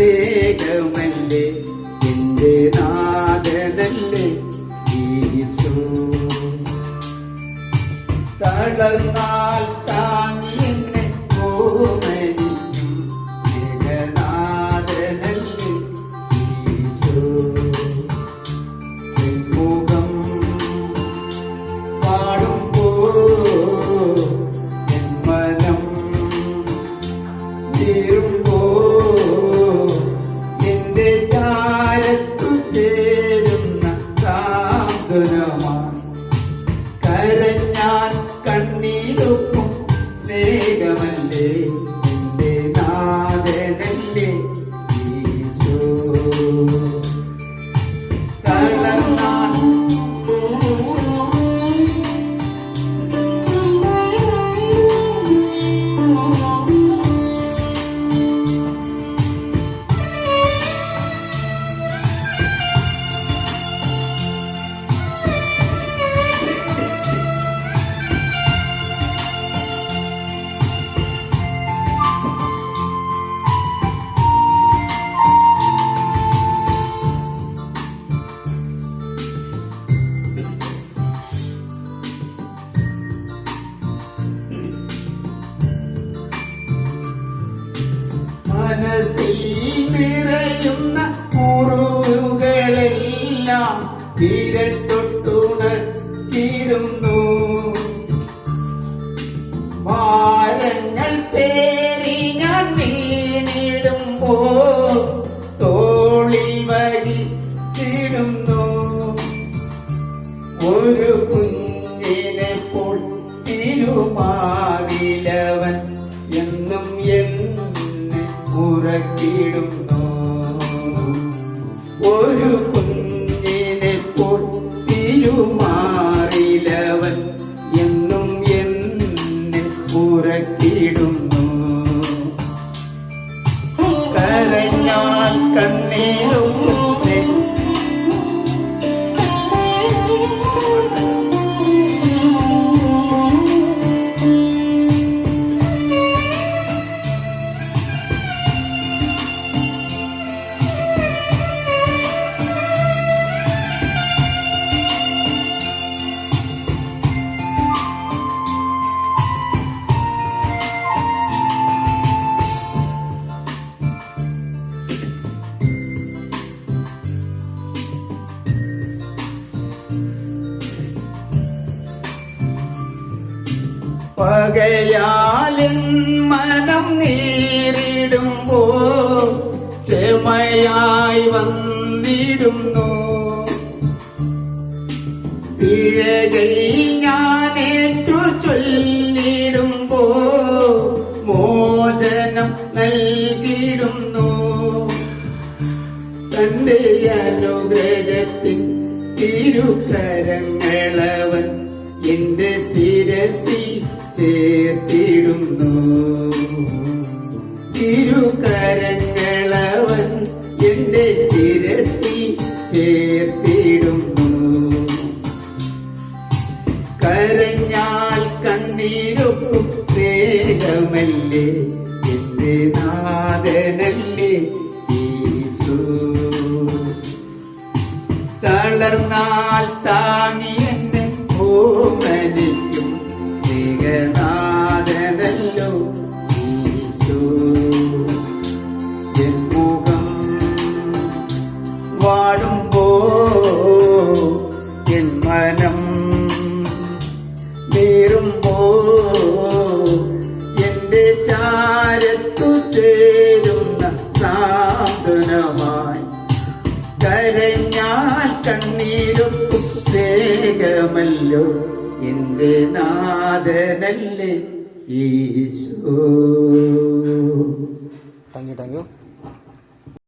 സ്നേഹമല്ലേ എന്റെ നാഥനല്ലേ ഈശോ. തളർന്നാൽ താങ്ങി എന്നെ ഓമനിക്കും സ്നേഹനാഥനല്ലേ ഈശോ. മുഖം പാടുമ്പോ എൻ മനം ചേരുമ്പോ എന്റെ ചാരത്തു ചേരുന്ന സാന്ത്വനമാണ്. കരഞ്ഞാൻ കണ്ണീരൊപ്പം സ്നേഹമല്ലേ എന്റെ നാഥനല്ലേ ഈശോ. തളർന്നാൽ മനസ്സിൽ നിറയുന്ന മുറിവുകളെല്ലാം വിരട്ടൊട്ടുണർത്തിടുന്നു. ഭാരങ്ങൾ പേറി ഞാൻ വീണിടുമ്പോ തോളിൽ വഹിച്ചിടുന്നു. ഒരു കുഞ്ഞിനെ പോൽ തിരുമാവിലവൻ എന്നും ഉറക്കിടുന്നു. ഒരു കുഞ്ഞിനെ പോൽ തിരുമാറിലവൻ എന്നും എന്നെ ഉറക്കിടുന്നു. കരഞ്ഞാൽ കണ്ണീരും പകയാലിൻ മനം നീറിടുമ്പോ ക്ഷമയായി വന്നിടുന്നു. പിഴകൾ ഞാനേറ്റു ചൊല്ലിടുമ്പോ മോചനം നൽകിടുന്നു. തന്റെ അനുഗ്രഹത്തിൻ തിരുക്കരങ്ങളവൻ എന്റെ ശിരസിൽ ചേർത്തിടുന്നു. തിരുക്കരങ്ങളവൻ എന്റെ ശിരസിൽ ചേർത്തിടുന്നു. കരഞ്ഞാൽ കണ്ണീരൊപ്പം സ്നേഹമല്ലേ എന്റെ നാഥനല്ലേ ഈശോ. തളർന്നാൽ താങ്ങി എന്നെ ഓമനിക്കും സ്നേഹനാഥനല്ലോ ഈശോ. എൻ മുഖം വാടുമ്പോ എൻ മനം നേരുമ്പോ എന്റെ ചാരത്തു ചേരുന്ന സാന്ത്വനമായി. കരഞ്ഞാൽ കണ്ണീരൊപ്പം സ്നേഹമല്ലോ എന്റെ നാഥനല്ലേ ഈശോ. Thank you.